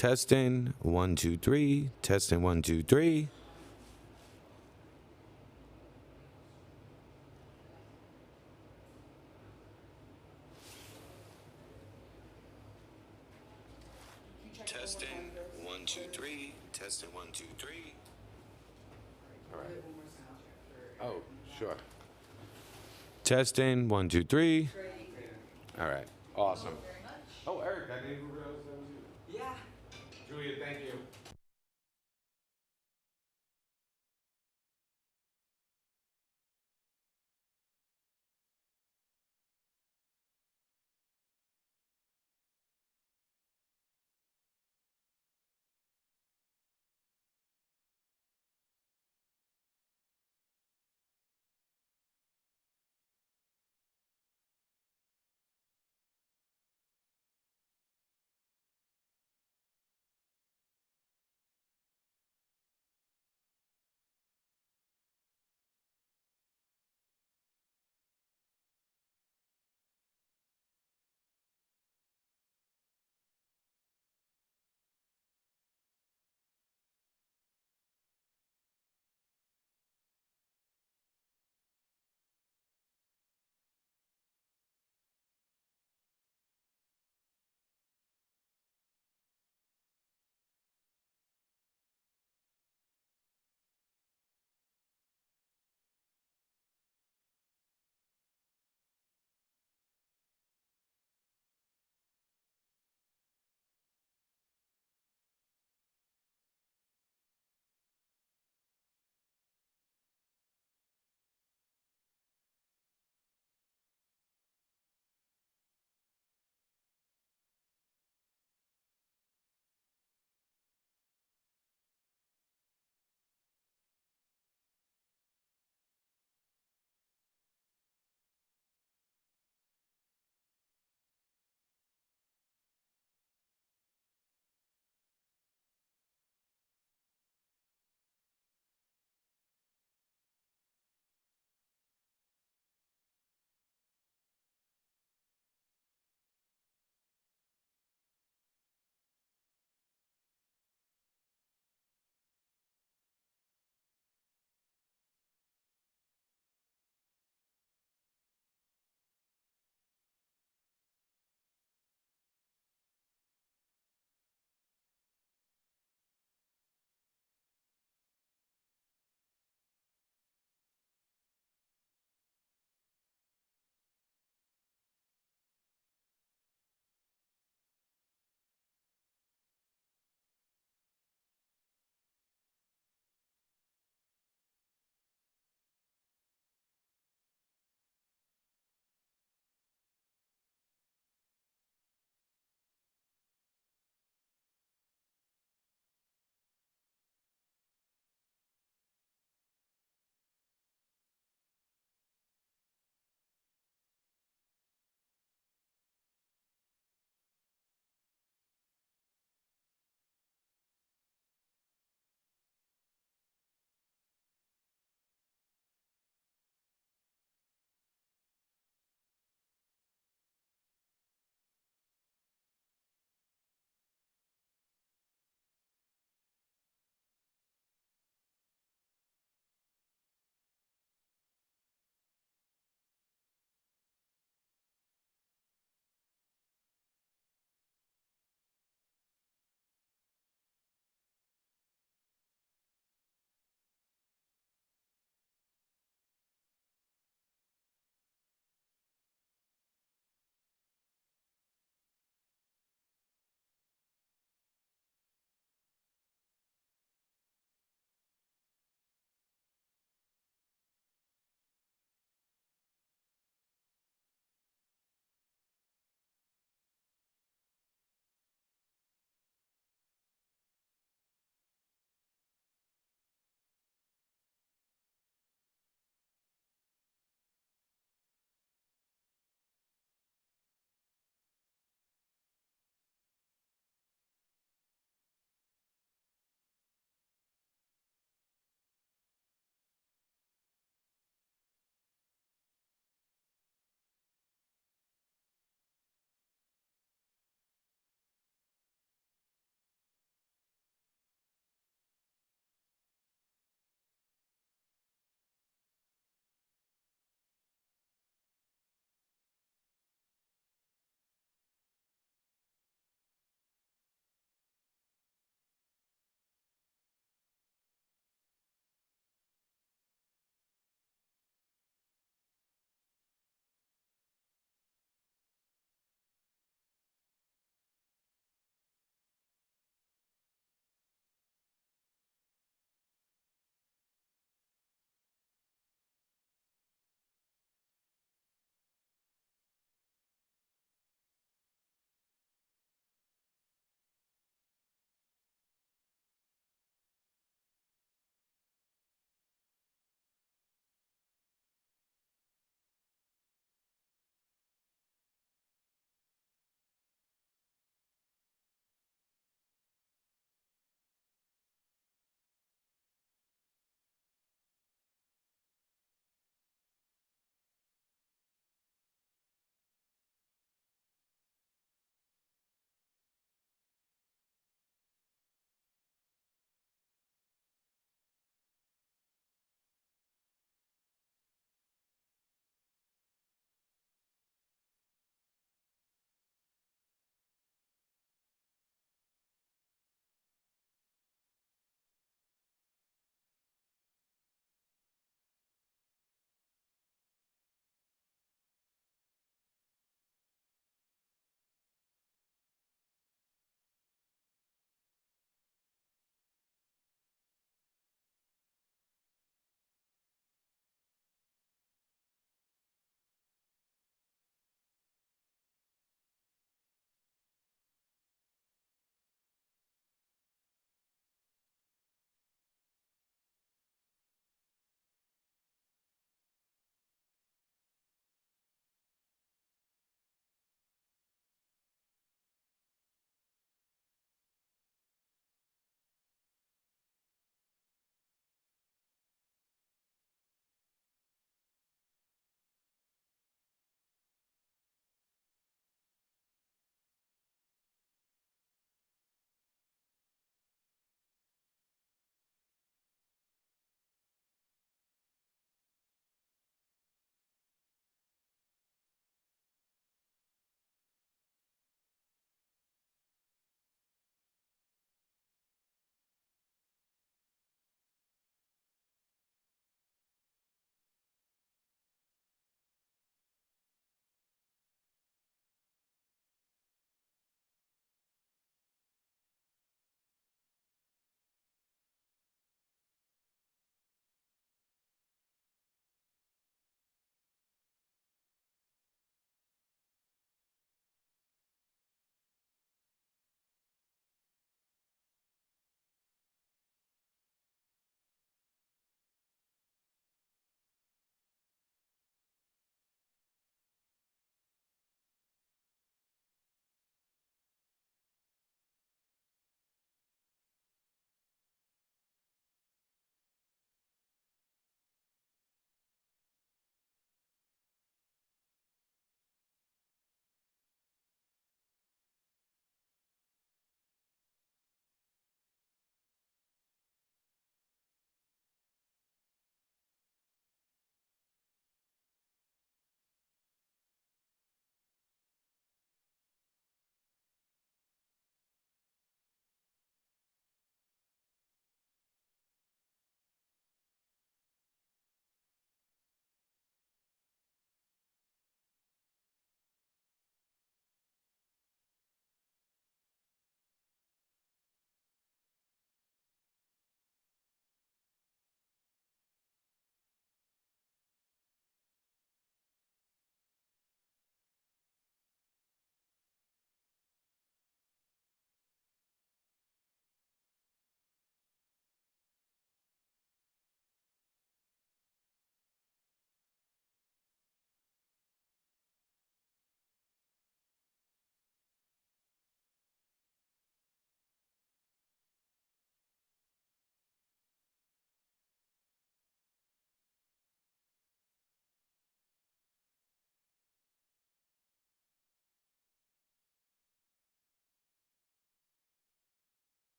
Testing, 1, 2, 3. Testing, 1, 2, 3. Testing, 1, 2, 3. Testing, 1, 2, 3. All right. Oh, sure. Testing, 1, 2, 3. All right. Awesome. Oh, Eric, I didn't even realize that was you. Yeah. Julia, thank you.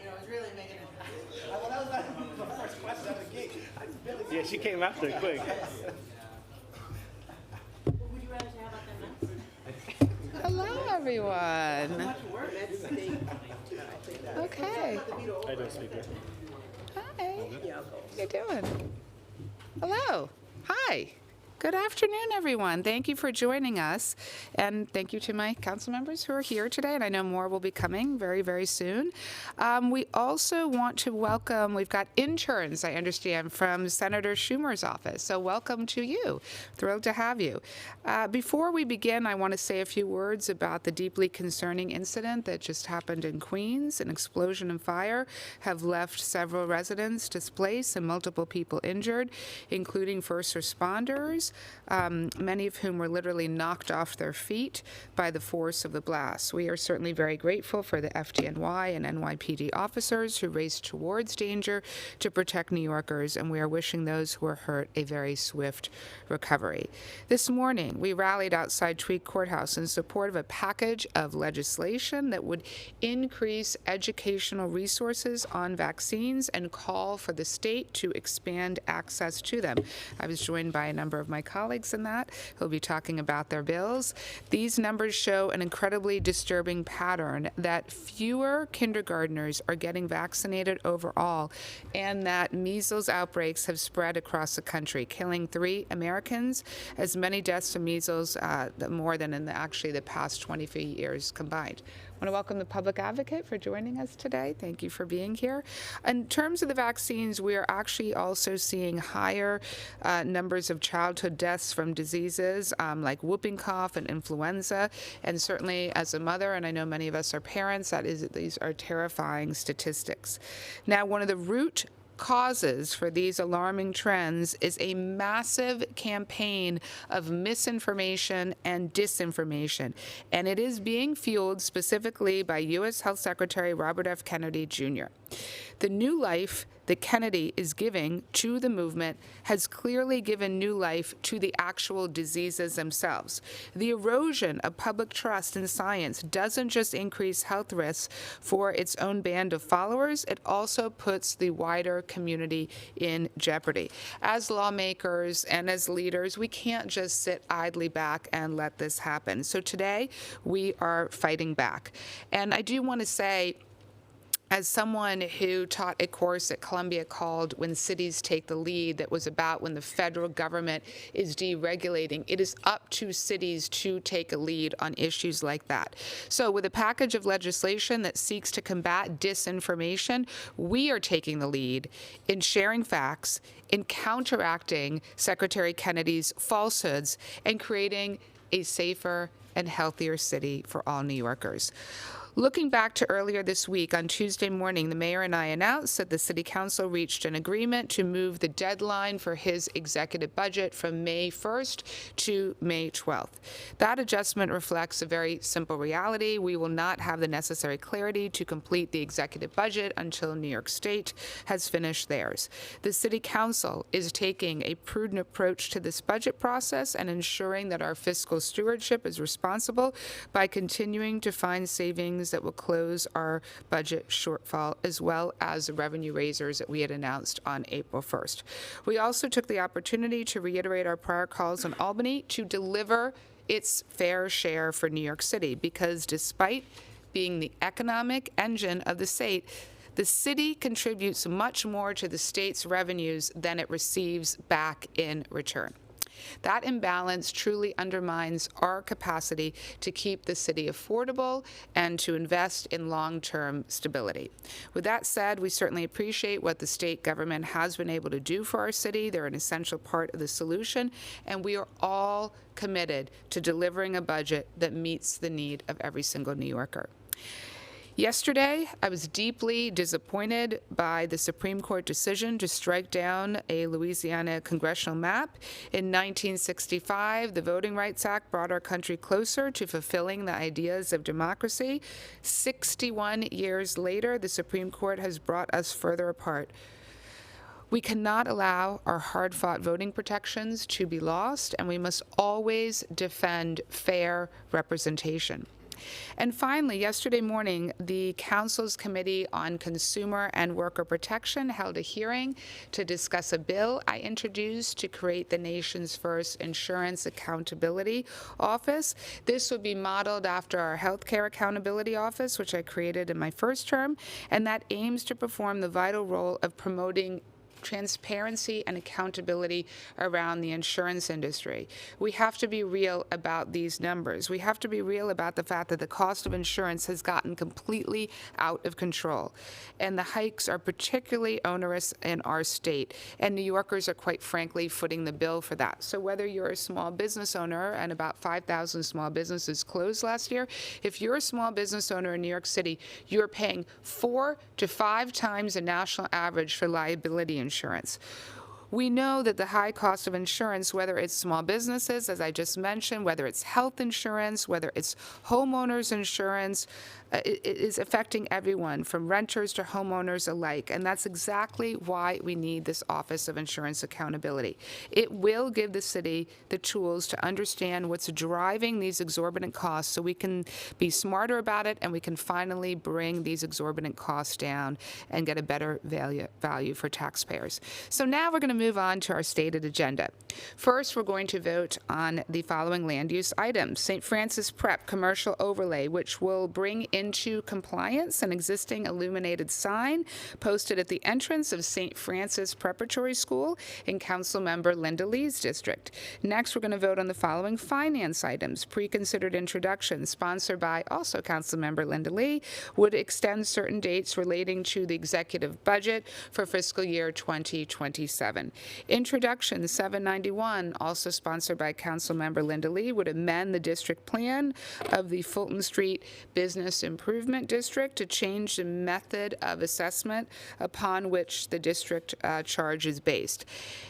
you know, it's really making it. Well, that was my first question out of the gate. Yeah, she came after it quick. Would you rather have like that? Hello, everyone. Much work. Okay. I don't speak it. Hi. How you doing? Hello. Hi. Good afternoon, everyone. Thank you for joining us. And thank you to my council members who are here today. And I know more will be coming very, very soon. We also want to welcome, we've got interns, I understand, from Senator Schumer's office. So welcome to you. Thrilled to have you. Before we begin, I want to say a few words about the deeply concerning incident that just happened in Queens. An explosion and fire have left several residents displaced and multiple people injured, including first responders. Many of whom were literally knocked off their feet by the force of the blast. We are certainly very grateful for the FDNY and NYPD officers who raced towards danger to protect New Yorkers, and we are wishing those who were hurt a very swift recovery. This morning, we rallied outside Tweed Courthouse in support of a package of legislation that would increase educational resources on vaccines and call for the state to expand access to them. I was joined by a number of my colleagues in that who'll be talking about their bills. These numbers show an incredibly disturbing pattern that fewer kindergartners are getting vaccinated overall, and that measles outbreaks have spread across the country, killing 3 Americans, as many deaths from measles, more than in the past 23 years combined. I want to welcome the public advocate for joining us today. Thank you for being here. In terms of the vaccines, we are actually also seeing higher numbers of childhood deaths from diseases like whooping cough and influenza. And certainly as a mother, and I know many of us are parents, these are terrifying statistics. Now, one of the root causes for these alarming trends is a massive campaign of misinformation and disinformation, and it is being fueled specifically by U.S. Health Secretary Robert F. Kennedy Jr. The new life that Kennedy is giving to the movement has clearly given new life to the actual diseases themselves. The erosion of public trust in science doesn't just increase health risks for its own band of followers, it also puts the wider community in jeopardy. As lawmakers and as leaders, we can't just sit idly back and let this happen. So today, we are fighting back. And I do want to say, as someone who taught a course at Columbia called When Cities Take the Lead, that was about when the federal government is deregulating, it is up to cities to take a lead on issues like that. So with a package of legislation that seeks to combat disinformation, we are taking the lead in sharing facts, in counteracting Secretary Kennedy's falsehoods, and creating a safer and healthier city for all New Yorkers. Looking back to earlier this week, on Tuesday morning, the mayor and I announced that the city council reached an agreement to move the deadline for his executive budget from May 1st to May 12th. That adjustment reflects a very simple reality. We will not have the necessary clarity to complete the executive budget until New York State has finished theirs. The city council is taking a prudent approach to this budget process and ensuring that our fiscal stewardship is responsible by continuing to find savings that will close our budget shortfall, as well as the revenue raisers that we had announced on April 1st. We also took the opportunity to reiterate our prior calls on Albany to deliver its fair share for New York City, because despite being the economic engine of the state, the city contributes much more to the state's revenues than it receives back in return. That imbalance truly undermines our capacity to keep the city affordable and to invest in long-term stability. With that said, we certainly appreciate what the state government has been able to do for our city. They're an essential part of the solution, and we are all committed to delivering a budget that meets the need of every single New Yorker. Yesterday, I was deeply disappointed by the Supreme Court decision to strike down a Louisiana congressional map. In 1965, the Voting Rights Act brought our country closer to fulfilling the ideas of democracy. 61 years later, the Supreme Court has brought us further apart. We cannot allow our hard-fought voting protections to be lost, and we must always defend fair representation. And finally, yesterday morning, the Council's Committee on Consumer and Worker Protection held a hearing to discuss a bill I introduced to create the nation's first Insurance Accountability Office. This would be modeled after our Healthcare Accountability Office, which I created in my first term, and that aims to perform the vital role of promoting transparency and accountability around the insurance industry. We have to be real about these numbers. We have to be real about the fact that the cost of insurance has gotten completely out of control. And the hikes are particularly onerous in our state. And New Yorkers are quite frankly footing the bill for that. So whether you're a small business owner, and about 5,000 small businesses closed last year, if you're a small business owner in New York City, you're paying 4 to 5 times the national average for liability insurance. We know that the high cost of insurance, whether it's small businesses, as I just mentioned, whether it's health insurance, whether it's homeowners insurance, it is affecting everyone, from renters to homeowners alike. And that's exactly why we need this Office of Insurance Accountability. It will give the city the tools to understand what's driving these exorbitant costs so we can be smarter about it and we can finally bring these exorbitant costs down and get a better value for taxpayers. So now we're going to move on to our stated agenda. First, we're going to vote on the following land use items. St. Francis Prep Commercial Overlay, which will bring into compliance an existing illuminated sign posted at the entrance of St. Francis Preparatory School in Councilmember Linda Lee's district. Next, we're going to vote on the following finance items. Pre-considered introduction, sponsored by also Councilmember Linda Lee, would extend certain dates relating to the executive budget for fiscal year 2027. Introduction 791, also sponsored by Councilmember Linda Lee, would amend the district plan of the Fulton Street Business Improvement District to change the method of assessment upon which the district charge is based.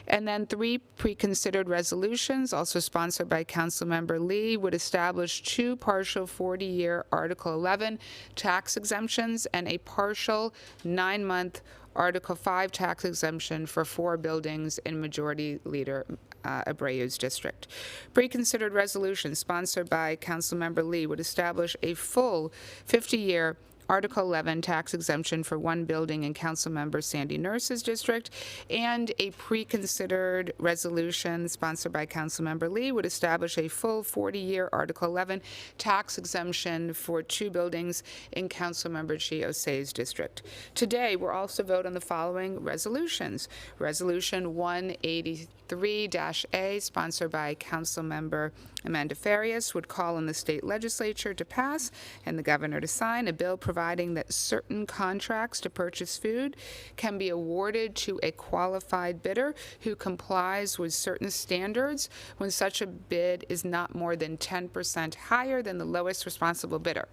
And then 3 pre-considered resolutions, also sponsored by Councilmember Lee, would establish 2 partial 40-year Article 11 tax exemptions and a partial 9-month Article 5 tax exemption for 4 buildings in Majority Leader Abreu's district. Pre-considered resolution sponsored by Councilmember Lee would establish a full 50-year Article 11 tax exemption for 1 building in Councilmember Sandy Nurse's district, and a pre-considered resolution sponsored by Councilmember Lee would establish a full 40-year Article 11 tax exemption for 2 buildings in Councilmember Chiosse's district. Today, we'll also vote on the following resolutions. Resolution 183-A, sponsored by Councilmember Amanda Farias, would call on the state legislature to pass and the governor to sign a bill providing that certain contracts to purchase food can be awarded to a qualified bidder who complies with certain standards when such a bid is not more than 10% higher than the lowest responsible bidder.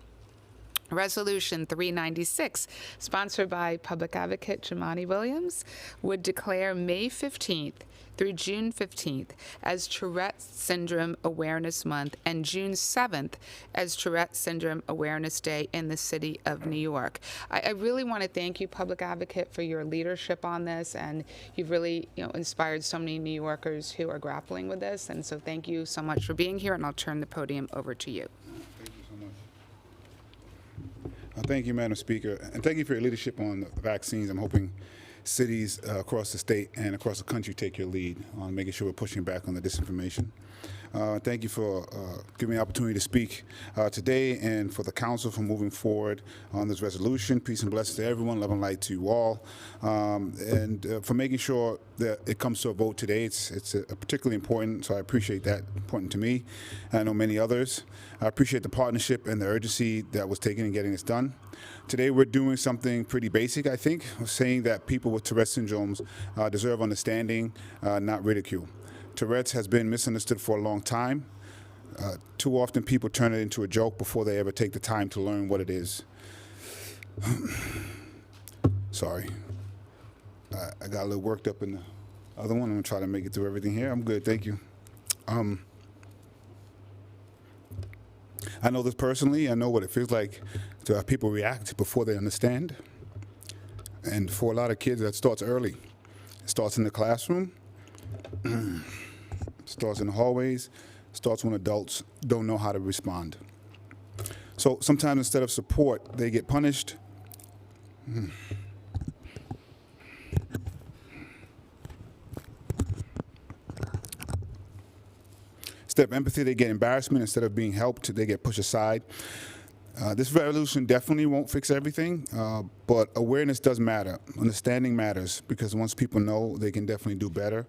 Resolution 396, sponsored by Public Advocate Jumaane Williams, would declare May 15th through June 15th as Tourette Syndrome Awareness Month and June 7th as Tourette Syndrome Awareness Day in the city of New York. I really want to thank you, Public Advocate, for your leadership on this, and you've really inspired so many New Yorkers who are grappling with this, and so thank you so much for being here, and I'll turn the podium over to you. Thank you so much. Thank you, Madam Speaker, and thank you for your leadership on the vaccines. I'm hoping cities across the state and across the country take your lead on making sure we're pushing back on the disinformation. Thank you for giving me the opportunity to speak today, and for the council for moving forward on this resolution. Peace and blessings to everyone. Love and light to you all. And for making sure that it comes to a vote today. It's particularly important, so I appreciate that. Important to me. I know many others. I appreciate the partnership and the urgency that was taken in getting this done. Today we're doing something pretty basic, I think, saying that people with Tourette syndromes deserve understanding, not ridicule. Tourette's has been misunderstood for a long time. Too often people turn it into a joke before they ever take the time to learn what it is. Sorry. I got a little worked up in the other one. I'm going to try to make it through everything here. I'm good, thank you. I know this personally. I know what it feels like to have people react before they understand. And for a lot of kids, that starts early. It starts in the classroom. Starts in the hallways, starts when adults don't know how to respond. So sometimes instead of support, they get punished. Instead of empathy, they get embarrassment. Instead of being helped, they get pushed aside. This revolution definitely won't fix everything, but awareness does matter. Understanding matters, because once people know, they can definitely do better.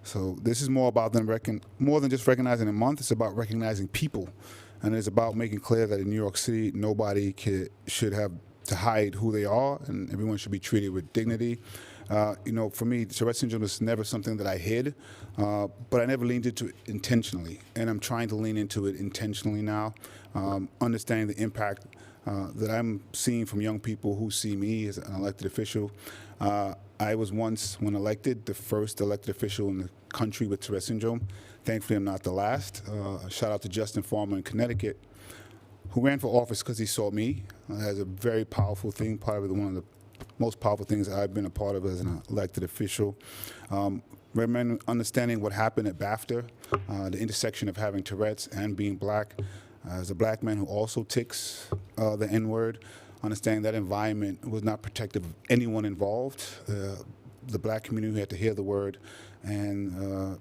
So this is more about them more than just recognizing a month. It's about recognizing people, and it's about making clear that in New York City, nobody should have to hide who they are, and everyone should be treated with dignity. You know, for me, Tourette syndrome is never something that I hid, but I never leaned into it intentionally, and I'm trying to lean into it intentionally now, understanding the impact that I'm seeing from young people who see me as an elected official. I was once, when elected, the first elected official in the country with Tourette syndrome. Thankfully, I'm not the last. Shout out to Justin Farmer in Connecticut, who ran for office because he saw me as a very powerful thing, probably one of the most powerful things I've been a part of as an elected official. Understanding what happened at BAFTA, the intersection of having Tourette's and being black. As a black man who also tics the N-word, understanding that environment was not protective of anyone involved. The black community had to hear the word, and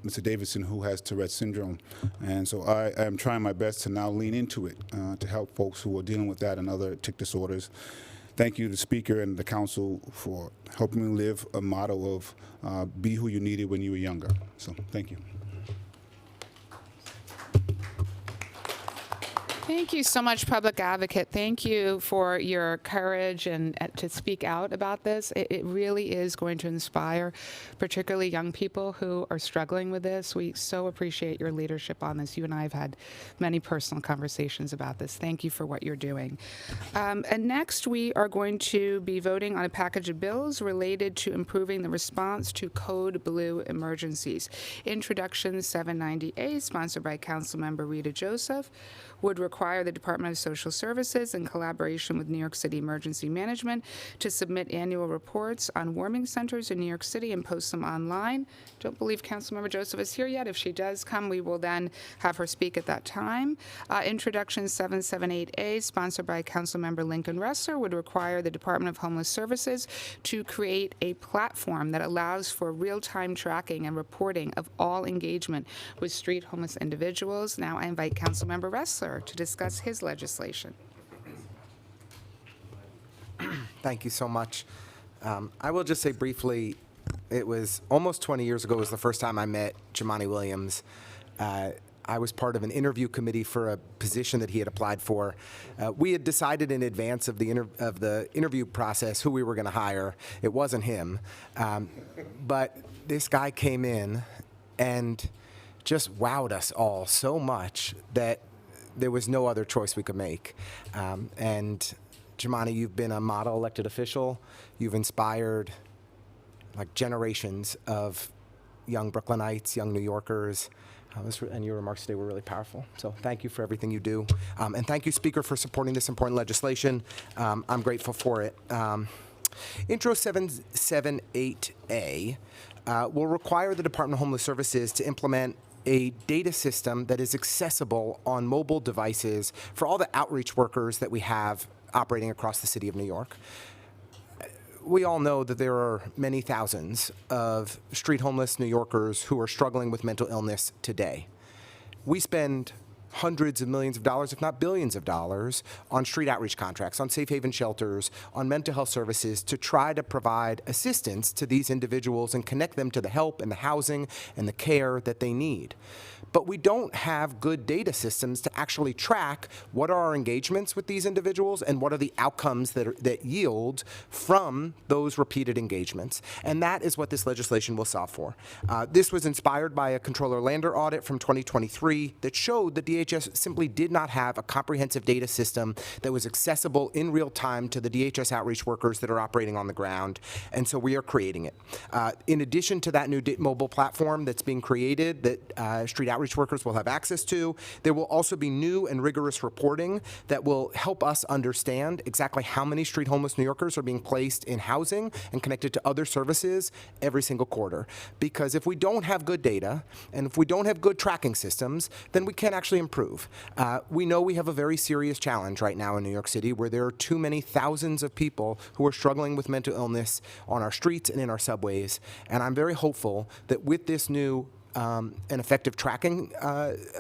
Mr. Davidson, who has Tourette syndrome. And so I am trying my best to now lean into it to help folks who are dealing with that and other tic disorders. Thank you to the Speaker and the Council for helping me live a motto of be who you needed when you were younger. So thank you. Thank you so much, Public Advocate. Thank you for your courage and to speak out about this. It really is going to inspire particularly young people who are struggling with this. We so appreciate your leadership on this. You and I have had many personal conversations about this. Thank you for what you're doing. And next, we are going to be voting on a package of bills related to improving the response to Code Blue emergencies. Introduction 790A, sponsored by Councilmember Rita Joseph, would require the Department of Social Services, in collaboration with New York City Emergency Management, to submit annual reports on warming centers in New York City and post them online. Don't believe Councilmember Joseph is here yet. If she does come, we will then have her speak at that time. Introduction 778A, sponsored by Councilmember Lincoln Ressler, would require the Department of Homeless Services to create a platform that allows for real-time tracking and reporting of all engagement with street homeless individuals. Now I invite Councilmember Ressler to discuss his legislation. Thank you so much. I will just say briefly, it was almost 20 years ago was the first time I met Jumaane Williams. I was part of an interview committee for a position that he had applied for. We had decided in advance of the interview process who we were going to hire. It wasn't him. But this guy came in and just wowed us all so much that there was no other choice we could make. And Jumaane, you've been a model elected official. You've inspired like generations of young Brooklynites, young New Yorkers. And your remarks today were really powerful. So thank you for everything you do. And thank you, Speaker, for supporting this important legislation. I'm grateful for it. Intro 778A will require the Department of Homeless Services to implement a data system that is accessible on mobile devices for all the outreach workers that we have operating across the city of New York. We all know that there are many thousands of street homeless New Yorkers who are struggling with mental illness today. We spend hundreds of millions of dollars, if not billions of dollars, on street outreach contracts, on safe haven shelters, on mental health services to try to provide assistance to these individuals and connect them to the help and the housing and the care that they need. But we don't have good data systems to actually track what are our engagements with these individuals and what are the outcomes that yield from those repeated engagements. And that is what this legislation will solve for. This was inspired by a Comptroller Lander audit from 2023 that showed that DHS simply did not have a comprehensive data system that was accessible in real time to the DHS outreach workers that are operating on the ground. And so we are creating it. In addition to that new mobile platform that's being created that street outreach workers will have access to, there will also be new and rigorous reporting that will help us understand exactly how many street homeless New Yorkers are being placed in housing and connected to other services every single quarter. Because if we don't have good data and if we don't have good tracking systems, then we can't actually improve improve. We know we have a very serious challenge right now in New York City where there are too many thousands of people who are struggling with mental illness on our streets and in our subways. And I'm very hopeful that with this new an effective tracking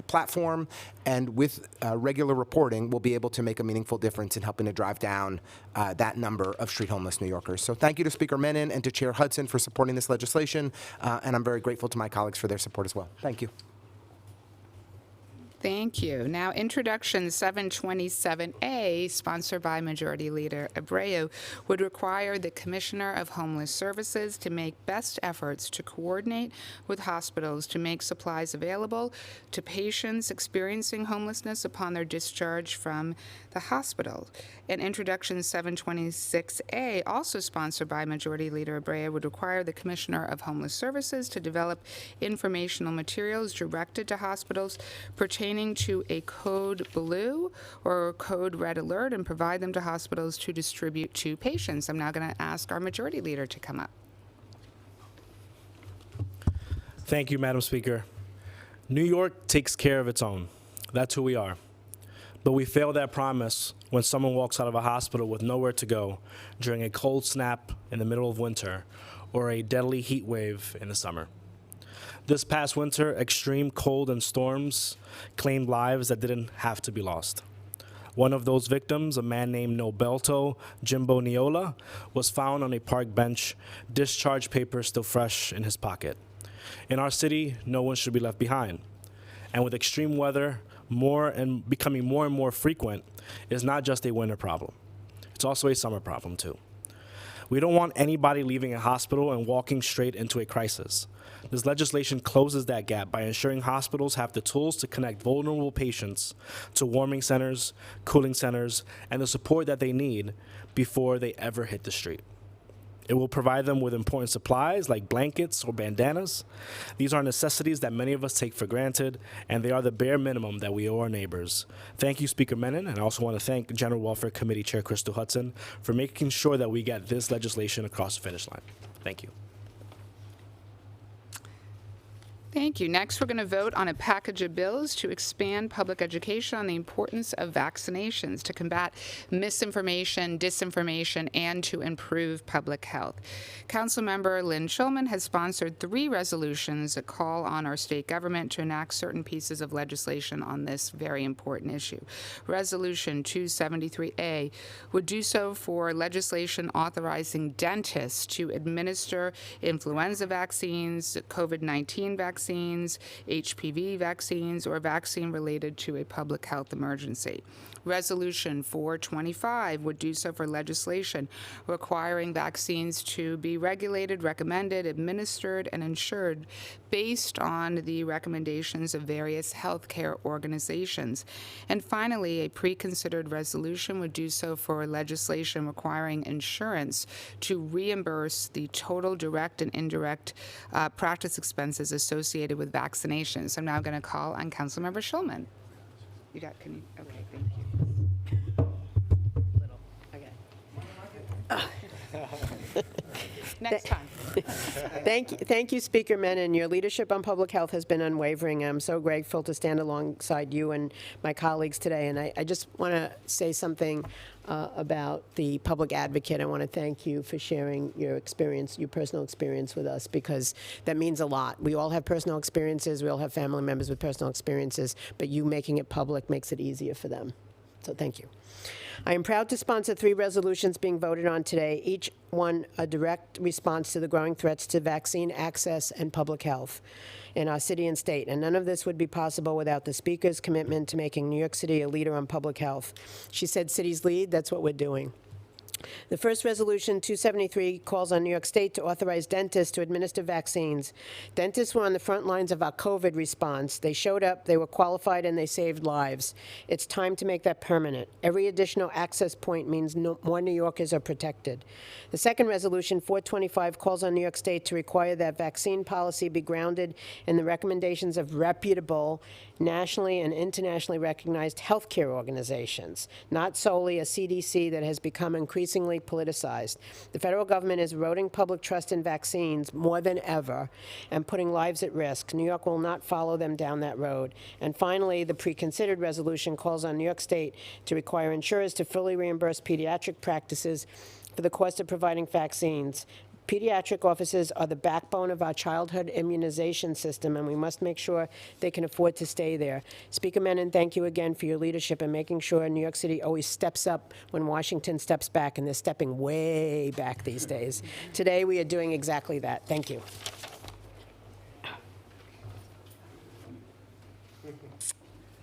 platform and with regular reporting, we'll be able to make a meaningful difference in helping to drive down that number of street homeless New Yorkers. So thank you to Speaker Menon and to Chair Hudson for supporting this legislation, and I'm very grateful to my colleagues for their support as well. Thank you. Thank you. Now, Introduction 727A, sponsored by Majority Leader Abreu, would require the Commissioner of Homeless Services to make best efforts to coordinate with hospitals to make supplies available to patients experiencing homelessness upon their discharge from the hospital. And Introduction 726A, also sponsored by Majority Leader Abreu, would require the Commissioner of Homeless Services to develop informational materials directed to hospitals pertaining to a Code Blue or Code Red Alert and provide them to hospitals to distribute to patients. I'm now going to ask our Majority Leader to come up. Thank you, Madam Speaker. New York takes care of its own. That's who we are. But we fail that promise when someone walks out of a hospital with nowhere to go during a cold snap in the middle of winter or a deadly heat wave in the summer. This past winter, extreme cold and storms claimed lives that didn't have to be lost. One of those victims, a man named Noberto Jimbo Niola, was found on a park bench, discharge papers still fresh in his pocket. In our city, no one should be left behind. And with extreme weather becoming more and more frequent, it's not just a winter problem. It's also a summer problem, too. We don't want anybody leaving a hospital and walking straight into a crisis. This legislation closes that gap by ensuring hospitals have the tools to connect vulnerable patients to warming centers, cooling centers, and the support that they need before they ever hit the street. It will provide them with important supplies like blankets or bandanas. These are necessities that many of us take for granted, and they are the bare minimum that we owe our neighbors. Thank you, Speaker Menon, and I also want to thank General Welfare Committee Chair Crystal Hudson for making sure that we get this legislation across the finish line. Thank you. Thank you. Next, we're going to vote on a package of bills to expand public education on the importance of vaccinations to combat misinformation, disinformation, and to improve public health. Councilmember Lynn Schulman has sponsored 3 resolutions that call on our state government to enact certain pieces of legislation on this very important issue. Resolution 273A would do so for legislation authorizing dentists to administer influenza vaccines, COVID-19 vaccines, HPV vaccines, or vaccine related to a public health emergency. Resolution 425 would do so for legislation requiring vaccines to be regulated, recommended, administered, and insured based on the recommendations of various healthcare organizations. And finally, a pre-considered resolution would do so for legislation requiring insurance to reimburse the total direct and indirect practice expenses associated with vaccinations. I'm now going to call on Councilmember Schulman. Okay, thank you. Next time. Thank you, Speaker Menon. Your leadership on public health has been unwavering. I'm so grateful to stand alongside you and my colleagues today. And I just want to say something about the public advocate. I want to thank you for sharing your experience, your personal experience with us, because that means a lot. We all have personal experiences. We all have family members with personal experiences, but you making it public makes it easier for them. So thank you. I am proud to sponsor 3 resolutions being voted on today, each one a direct response to the growing threats to vaccine access and public health in our city and state. And none of this would be possible without the Speaker's commitment to making New York City a leader on public health. She said cities lead, that's what we're doing. The first resolution, 273, calls on New York State to authorize dentists to administer vaccines. Dentists were on the front lines of our COVID response. They showed up, they were qualified, and they saved lives. It's time to make that permanent. Every additional access point means more New Yorkers are protected. The second resolution, 425, calls on New York State to require that vaccine policy be grounded in the recommendations of reputable, nationally and internationally recognized healthcare organizations, not solely a CDC that has become increasingly increasingly politicized. The federal government is eroding public trust in vaccines more than ever and putting lives at risk. New York will not follow them down that road. And finally, the pre-considered resolution calls on New York State to require insurers to fully reimburse pediatric practices for the cost of providing vaccines. Pediatric offices are the backbone of our childhood immunization system, and we must make sure they can afford to stay there. Speaker Menon, thank you again for your leadership in making sure New York City always steps up when Washington steps back, and they're stepping way back these days. Today, we are doing exactly that. Thank you.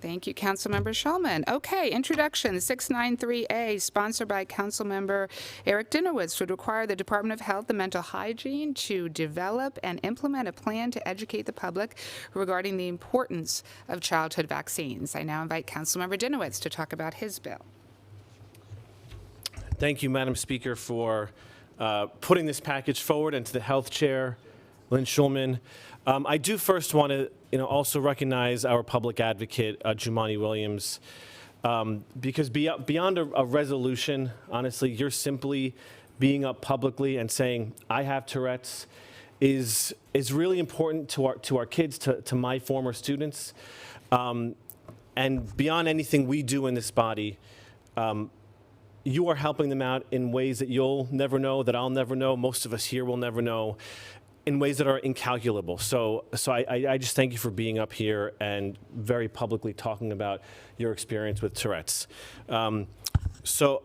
Thank you, Councilmember Shulman. Okay, introduction, 693A, sponsored by Councilmember Eric Dinowitz, would require the Department of Health and Mental Hygiene to develop and implement a plan to educate the public regarding the importance of childhood vaccines. I now invite Councilmember Dinowitz to talk about his bill. Thank you, Madam Speaker, for putting this package forward, and to the Health Chair, Lynn Schulman. I do first want to, also recognize our public advocate, Jumaane Williams, because beyond a resolution, honestly, you're simply being up publicly and saying, I have Tourette's, is really important to our kids, to my former students, and beyond anything we do in this body. You are helping them out in ways that you'll never know, that I'll never know, most of us here will never know, in ways that are incalculable. So I just thank you for being up here and very publicly talking about your experience with Tourette's. So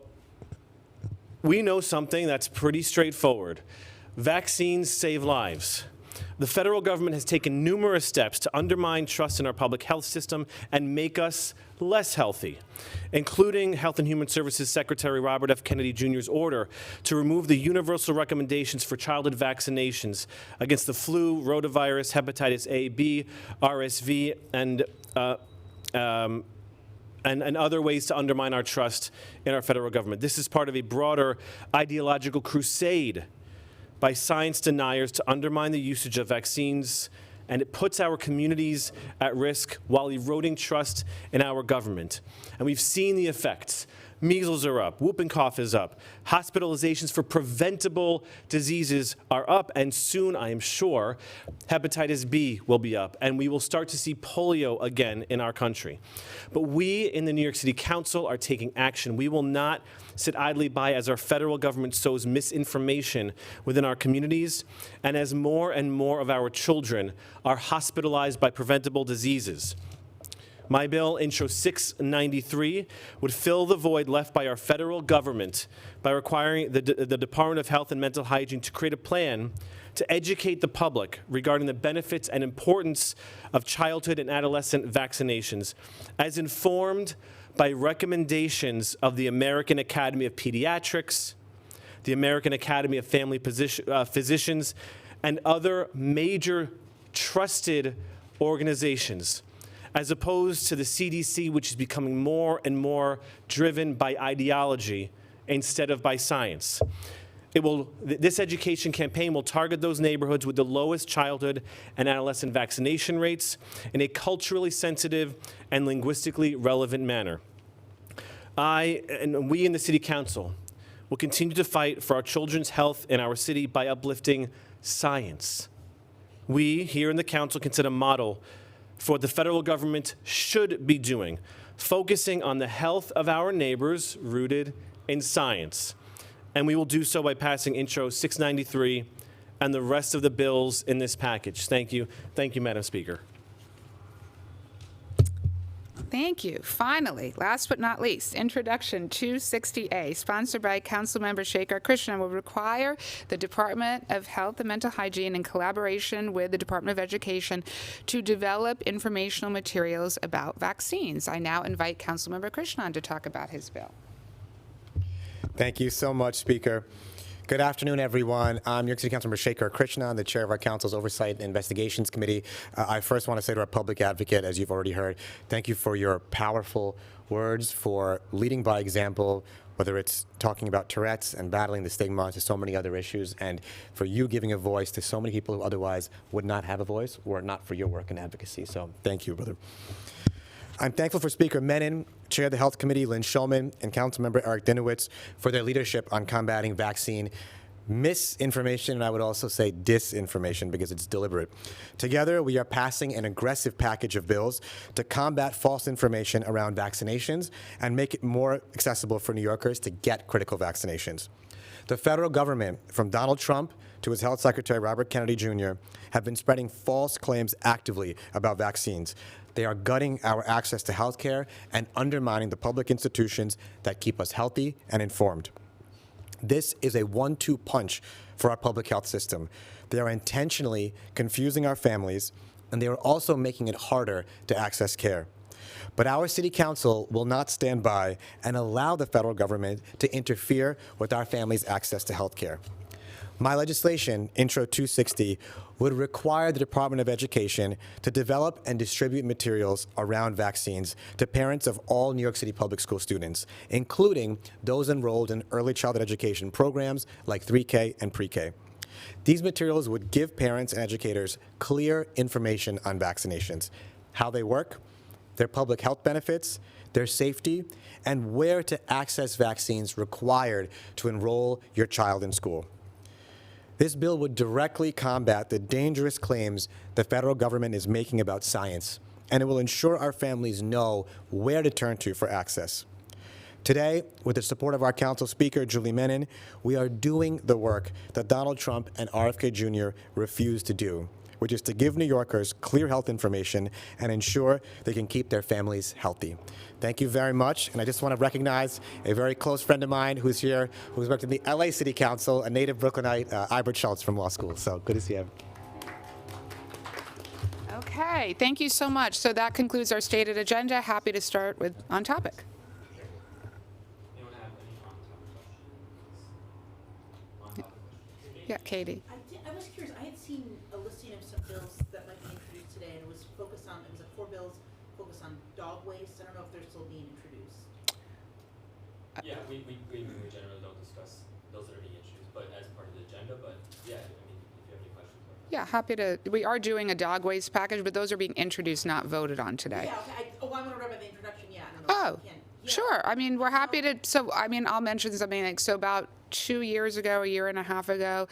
we know something that's pretty straightforward. Vaccines save lives. The federal government has taken numerous steps to undermine trust in our public health system and make us less healthy, including Health and Human Services Secretary Robert F. Kennedy Jr.'s order to remove the universal recommendations for childhood vaccinations against the flu, rotavirus, hepatitis A, B, RSV, and other ways to undermine our trust in our federal government. This is part of a broader ideological crusade by science deniers to undermine the usage of vaccines, and it puts our communities at risk while eroding trust in our government. And we've seen the effects. Measles are up, whooping cough is up, hospitalizations for preventable diseases are up, and soon, I am sure, hepatitis B will be up, and we will start to see polio again in our country. But we in the New York City Council are taking action. We will not sit idly by as our federal government sows misinformation within our communities, and as more and more of our children are hospitalized by preventable diseases. My bill, Intro 693, would fill the void left by our federal government by requiring the Department of Health and Mental Hygiene to create a plan to educate the public regarding the benefits and importance of childhood and adolescent vaccinations, as informed by recommendations of the American Academy of Pediatrics, the American Academy of Family Physicians, and other major trusted organizations, as opposed to the CDC, which is becoming more and more driven by ideology instead of by science. This education campaign will target those neighborhoods with the lowest childhood and adolescent vaccination rates in a culturally sensitive and linguistically relevant manner. We in the City Council will continue to fight for our children's health in our city by uplifting science. We here in the Council can set a model for what the federal government should be doing, focusing on the health of our neighbors rooted in science. And we will do so by passing Intro 693 and the rest of the bills in this package. Thank you. Thank you, Madam Speaker. Thank you. Finally, last but not least, Introduction 260A, sponsored by Councilmember Shekhar Krishna, will require the Department of Health and Mental Hygiene, in collaboration with the Department of Education, to develop informational materials about vaccines. I now invite Councilmember Krishna to talk about his bill. Thank you so much, Speaker. Good afternoon, everyone. I'm New York City Councilmember Shekhar Krishna. I'm the chair of our council's Oversight and Investigations Committee. I first want to say to our public advocate, as you've already heard, thank you for your powerful words, for leading by example, whether it's talking about Tourette's and battling the stigma to so many other issues, and for you giving a voice to so many people who otherwise would not have a voice were it not for your work and advocacy. So thank you, brother. I'm thankful for Speaker Menon, Chair of the Health Committee Lynn Shulman, and Councilmember Eric Dinowitz for their leadership on combating vaccine misinformation, and I would also say disinformation because it's deliberate. Together, we are passing an aggressive package of bills to combat false information around vaccinations and make it more accessible for New Yorkers to get critical vaccinations. The federal government, from Donald Trump to his health secretary, Robert Kennedy Jr., have been spreading false claims actively about vaccines. They are gutting our access to health care and undermining the public institutions that keep us healthy and informed. This is a 1-2 punch for our public health system. They are intentionally confusing our families, and they are also making it harder to access care. But our city council will not stand by and allow the federal government to interfere with our families' access to health care. My legislation, Intro 260, would require the Department of Education to develop and distribute materials around vaccines to parents of all New York City public school students, including those enrolled in early childhood education programs like 3K and pre-K. These materials would give parents and educators clear information on vaccinations, how they work, their public health benefits, their safety, and where to access vaccines required to enroll your child in school. This bill would directly combat the dangerous claims the federal government is making about science, and it will ensure our families know where to turn to for access. Today, with the support of our council speaker, Julie Menon, we are doing the work that Donald Trump and RFK Jr. refused to do, which is to give New Yorkers clear health information and ensure they can keep their families healthy. Thank you very much, and I just want to recognize a very close friend of mine who's here, who's worked in the LA City Council, a native Brooklynite, Ibert Schultz from law school. So good to see you. Okay, thank you so much. So that concludes our stated agenda. Happy to start with On Topic. Yeah, Katie. I was curious, I had seen a listing of some bills that might be introduced today, and it was focused on, it was 4 bills focused on dog waste. I don't know if they're still being introduced. Yeah, we generally don't discuss bills that are being introduced, but as part of the agenda, but yeah, I mean, if you have any questions about that. Yeah, happy to. We are doing a dog waste package, but those are being introduced, not voted on today. Yeah, okay, I'm gonna read about the introduction, yeah, I don't know Oh, if you can. Yeah. sure. I mean, we're happy to. So, I mean, I'll mention something like, so about 2 years ago, a year and a half ago,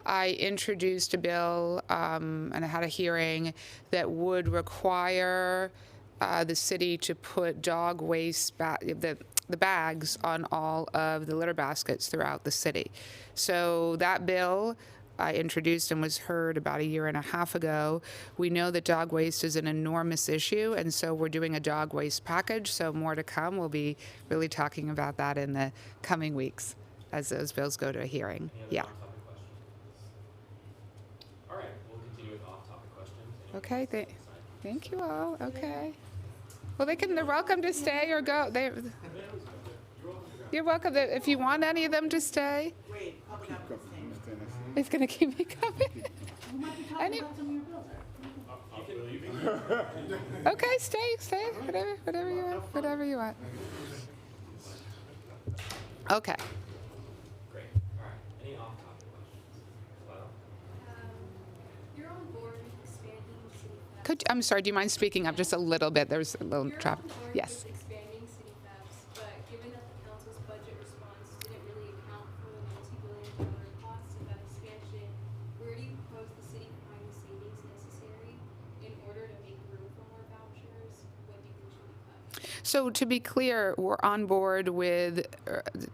I introduced a bill and I had a hearing that would require the city to put dog waste, the bags on all of the litter baskets throughout the city. So that bill I introduced and was heard about a year and a half ago. We know that dog waste is an enormous issue, and so we're doing a dog waste package, so more to come. We'll be really talking about that in the coming weeks as those bills go to a hearing. Any other Yeah. on-topic questions? All right, we'll continue with off-topic questions. Okay, thank you all. Okay. Well, they're welcome to stay or go. You're welcome. If you want any of them to stay, Great, public outreach thing. it's going to keep me coming. We might be talking Any- about some of your bills, right? Okay, stay, whatever you want. Okay. Great, all right, any off-topic questions? Well, You're on board with expanding city theft. I'm sorry, do you mind speaking up just a little bit? There's a little You're traffic. on board Yes. with expanding city thefts, but given that the council's budget response didn't really account for the multi-billion-dollar costs of that expansion, where do you propose the city find the savings necessary in order to make room for more vouchers? What do you think should be cut? So to be clear, we're on board with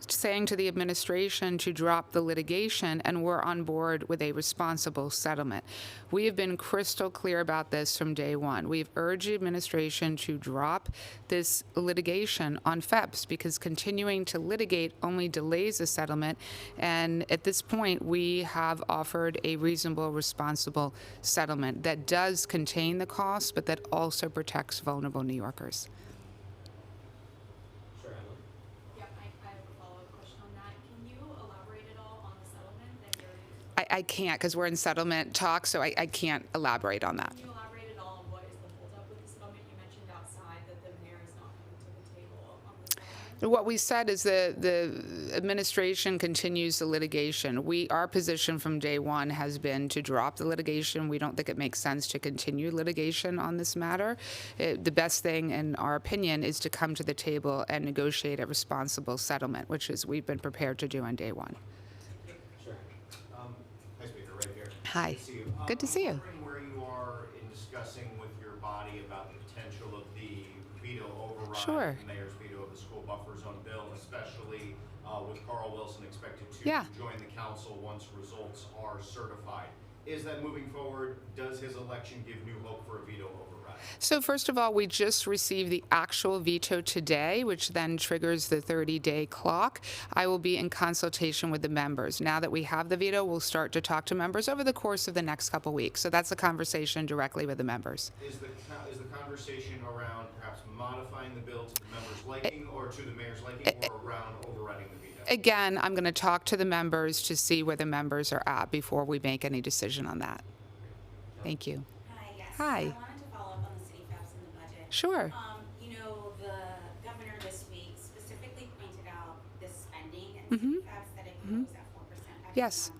saying to the administration to drop the litigation, and we're on board with a responsible settlement. We have been crystal clear about this from day one. We've urged the administration to drop this litigation on FEPS because continuing to litigate only delays the settlement. And at this point, we have offered a reasonable, responsible settlement that does contain the costs, but that also protects vulnerable New Yorkers. sure, Emily. Yep, I have a follow-up question on that. Can you elaborate at all on the settlement that you're, I can't because we're in settlement talks, so I can't elaborate on that. can you elaborate at all on what is the holdup with the settlement? You mentioned outside that the mayor is not coming to the table on the settlement. What we said is the administration continues the litigation. Our position from day one has been to drop the litigation. We don't think it makes sense to continue litigation on this matter. The best thing, in our opinion, is to come to the table and negotiate a responsible settlement, which is we've been prepared to do on day one. Sure. Hi, Speaker, right here. Hi. Good to see you. Good to see you. I'm wondering where you are in discussing with your body about the potential of the veto override. Sure. The mayor's veto of the school buffer zone bill, especially with Carl Wilson expected to Yeah. join the council once results are certified. Is that moving forward? Does his election give new hope for a veto override? So first of all, we just received the actual veto today, which then triggers the 30-day clock. I will be in consultation with the members. Now that we have the veto, we'll start to talk to members over the course of the next couple weeks. So that's a conversation directly with the members. Is the conversation around perhaps modifying the bill to the members' liking or to the mayor's liking, or around overriding the veto? Again, I'm going to talk to the members to see where the members are at before we make any decision on that. Thank you. Hi, yes. Hi. I wanted to follow up on the city FAPs and the budget. Sure. You know, the governor this week specifically pointed out this spending and city FAPs that it goes at 4%. Yes.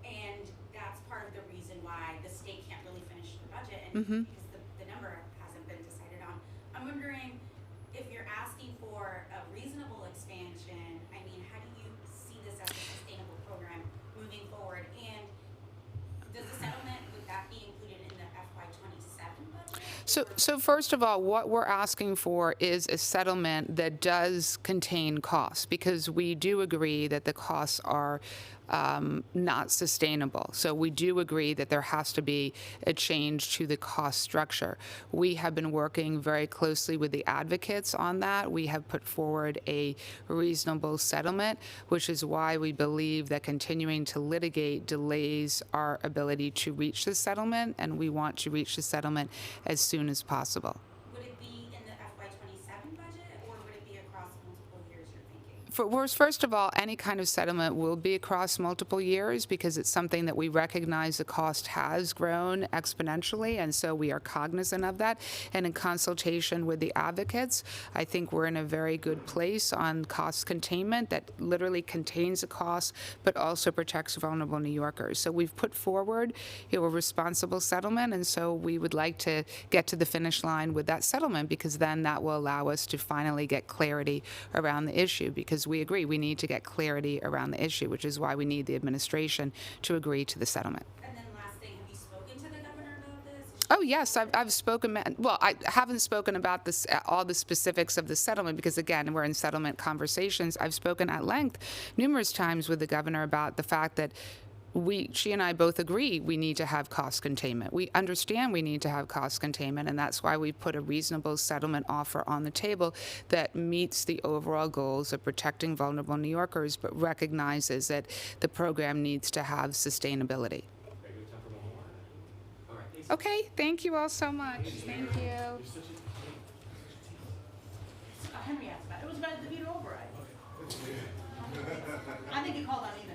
And that's part of the reason why the state can't really finish the budget and because the number hasn't been decided on. I'm wondering if you're asking for a reasonable expansion, I mean, how do you see this as a sustainable program moving forward? And does the settlement, would that be included in the FY27 budget? So first of all, what we're asking for is a settlement that does contain costs, because we do agree that the costs are not sustainable. So we do agree that there has to be a change to the cost structure. We have been working very closely with the advocates on that. We have put forward a reasonable settlement, which is why we believe that continuing to litigate delays our ability to reach the settlement, and we want to reach the settlement as soon as possible. Would it be in the FY27 budget, or would it be across multiple years, you're thinking? First of all, any kind of settlement will be across multiple years because it's something that we recognize the cost has grown exponentially, and so we are cognizant of that. And in consultation with the advocates, I think we're in a very good place on cost containment that literally contains the cost but also protects vulnerable New Yorkers. So we've put forward a responsible settlement, and so we would like to get to the finish line with that settlement, because then that will allow us to finally get clarity around the issue, because we agree we need to get clarity around the issue, which is why we need the administration to agree to the settlement. And then last thing, have you spoken to the governor about this? Oh, yes, I've spoken, well, I haven't spoken about this, all the specifics of the settlement, because again, we're in settlement conversations. I've spoken at length numerous times with the governor about the fact that she and I both agree we need to have cost containment. We understand we need to have cost containment, and that's why we put a reasonable settlement offer on the table that meets the overall goals of protecting vulnerable New Yorkers, but recognizes that the program needs to have sustainability. Okay, thank you all so much. Thank you. Henry asked about it. It was about the veto override. I think he called on me.